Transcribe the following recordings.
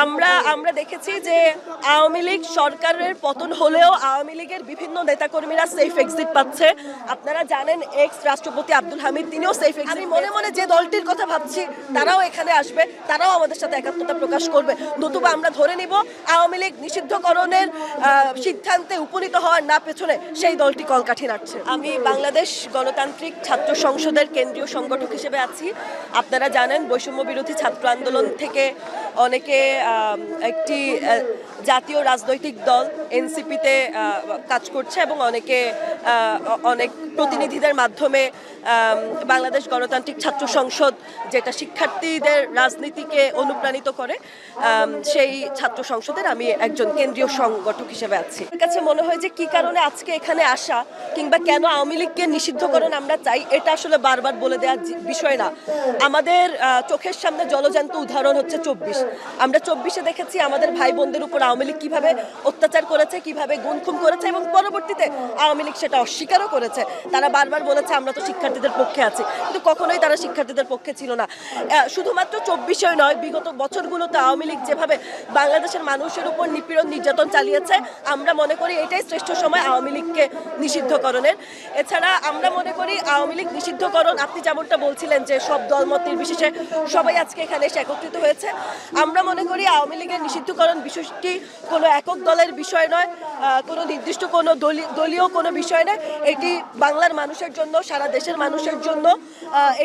আমরা আমরা দেখেছি যে আওয়ামী লীগ সরকারের পতন হলেও আওয়ামী লীগের বিভিন্ন নেতাকর্মীরা সেফ এক্সিট পাচ্ছে। আপনারা জানেন এক্স রাষ্ট্রপতি আব্দুল হামিদ তিনিও সেফ এক্সিট। আমি মনে মনে যে দলটির কথা ভাবছি তারাও এখানে আসবে, তারাও আমাদের সাথে একাত্মতা প্রকাশ করবে। নতুবা আমরা ধরে নিব আওয়ামী লীগ নিষিদ্ধকরণের সিদ্ধান্তে উপনীত হওয়ার না পেছনে সেই দলটি কলকাঠি নাড়ছে। আমি বাংলাদেশ গণতান্ত্রিক ছাত্র সংসদের কেন্দ্রীয় সংগঠক হিসেবে আছি। আপনারা জানেন বৈষম্য বিরোধী ছাত্র আন্দোলন থেকে অনেকে একটি জাতীয় রাজনৈতিক দল এনসিপিতে কাজ করছে এবং অনেক প্রতিনিধিদের মাধ্যমে বাংলাদেশ গণতান্ত্রিক ছাত্র সংসদ যেটা শিক্ষার্থীদের রাজনীতিকে অনুপ্রাণিত করে, সেই ছাত্র সংসদের আমি একজন কেন্দ্রীয় সংগঠক হিসেবে আছি। আমার কাছে মনে হয় যে কি কারণে আজকে এখানে আসা কিংবা কেন আওয়ামী লীগকে নিষিদ্ধকরণ আমরা চাই এটা আসলে বারবার বলে দেওয়ার বিষয় না। আমাদের চোখের সামনে জলজ্যান্ত উদাহরণ হচ্ছে 24। আমরা 24-এ দেখেছি আমাদের ভাই বোনদের উপর আওয়ামী লীগ কিভাবে অত্যাচার করেছে, কিভাবে গুম-খুম করেছে এবং পরবর্তীতে আওয়ামী লীগ সেটা অস্বীকারও করেছে। তারা বারবার বলেছে আমরা তো শিক্ষার্থীদের পক্ষে আছি, কিন্তু কখনোই তারা শিক্ষার্থীদের পক্ষে ছিল না। শুধুমাত্র 24-এ নয়, বিগত বছরগুলোতে আওয়ামী লীগ যেভাবে বাংলাদেশের মানুষের উপর নিপীড়ন নির্যাতন চালিয়েছে, আমরা মনে করি এটাই শ্রেষ্ঠ সময় আওয়ামী লীগকে নিষিদ্ধকরণের। এছাড়া আমরা মনে করি আওয়ামী লীগ নিষিদ্ধকরণ, আপনি যেমনটা বলছিলেন যে সব দলমত নির্বিশেষে সবাই আজকে এখানে এসে একত্রিত হয়েছে, আমরা মনে করি আওয়ামী লীগের নিষিদ্ধকরণ বিষয়টি কোনো একক দলের বিষয় নয়, কোনো নির্দিষ্ট কোনো দলীয় কোনো বিষয় নয়। এটি বাংলার মানুষের জন্য, সারা দেশের মানুষের জন্য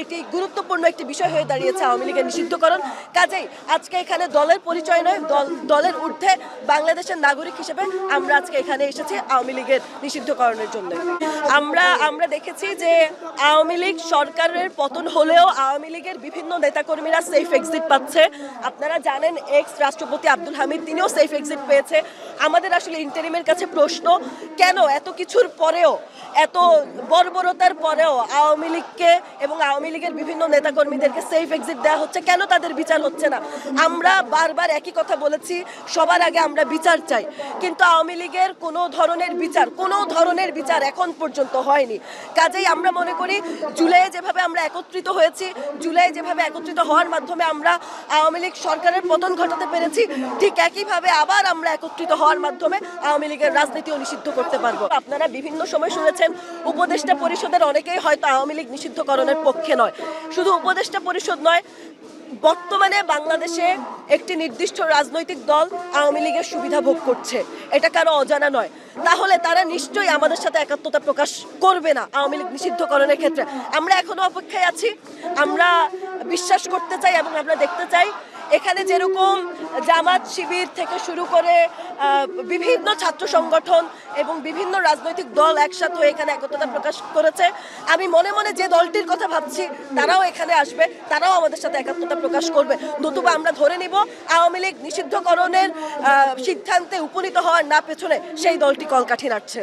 এটি গুরুত্বপূর্ণ একটি বিষয় হয়ে দাঁড়িয়েছে আওয়ামী লীগের নিষিদ্ধকরণ। কাজেই আজকে এখানে দলের পরিচয় নয়, দলের ঊর্ধ্বে বাংলাদেশের নাগরিক হিসেবে আমরা আজকে এখানে এসেছি আওয়ামী লীগের নিষিদ্ধকরণের জন্য। আমরা দেখেছি যে আওয়ামী লীগ সরকারের পতন হলেও আওয়ামী লীগের বিভিন্ন নেতাকর্মীরা সেফ এক্সিট পাচ্ছে। আপনারা জানেন এক্স রাষ্ট্রপতি আব্দুল হামিদ তিনিও সেফ এক্সিট পেয়েছে। আমাদের আসলে ইন্টারিমের কাছে প্রশ্ন, কেন এত কিছুর পরেও, এত বর্বরতার পরেও আওয়ামী লীগকে এবং আওয়ামী লীগের বিভিন্ন নেতাকর্মীদেরকে সেফ এক্সিট দেওয়া হচ্ছে, কেন তাদের বিচার হচ্ছে না? আমরা বারবার একই কথা বলেছি, সবার আগে আমরা বিচার চাই, কিন্তু আওয়ামী লীগের কোনো ধরনের বিচার এখন পর্যন্ত হয়নি। কাজেই আমরা মনে করি জুলাইয়ে যেভাবে আমরা একত্রিত হয়েছি, জুলাই যেভাবে একত্রিত হওয়ার মাধ্যমে আমরা আওয়ামী লীগ সরকারের পতন ঘটাতে পেরেছি, ঠিক একইভাবে আবার আমরা একত্রিত হওয়ার মাধ্যমে আওয়ামী লীগের রাজনীতিও নিষিদ্ধ করতে পারবো। আপনারা বিভিন্ন সময় শুনেছেন উপদেষ্টা পরিষদের অনেকেই হয়তো আওয়ামী লীগ নিষিদ্ধকরণের পক্ষে নয়। শুধু উপদেষ্টা পরিষদ নয়, বর্তমানে বাংলাদেশে একটি নির্দিষ্ট রাজনৈতিক দল আওয়ামী লীগের সুবিধা ভোগ করছে, এটা কারো অজানা নয়। তাহলে তারা নিশ্চয়ই আমাদের সাথে একাত্মতা প্রকাশ করবে না আওয়ামী লীগ নিষিদ্ধকরণের ক্ষেত্রে। আমরা এখনো অপেক্ষায় আছি। আমরা বিশ্বাস করতে চাই এবং আমরা দেখতে চাই এখানে যেরকম জামাত শিবির থেকে শুরু করে বিভিন্ন ছাত্র সংগঠন এবং বিভিন্ন রাজনৈতিক দল একসাথে এখানে একত্রতা প্রকাশ করেছে, আমি মনে মনে যে দলটির কথা ভাবছি তারাও এখানে আসবে, তারাও আমাদের সাথে একাত্মতা প্রকাশ করবে। নতুবা আমরা ধরে নিব আওয়ামী লীগ নিষিদ্ধকরণের সিদ্ধান্তে উপনীত হওয়ার না পেছনে সেই দলটি কলকাঠি নাড়ছে।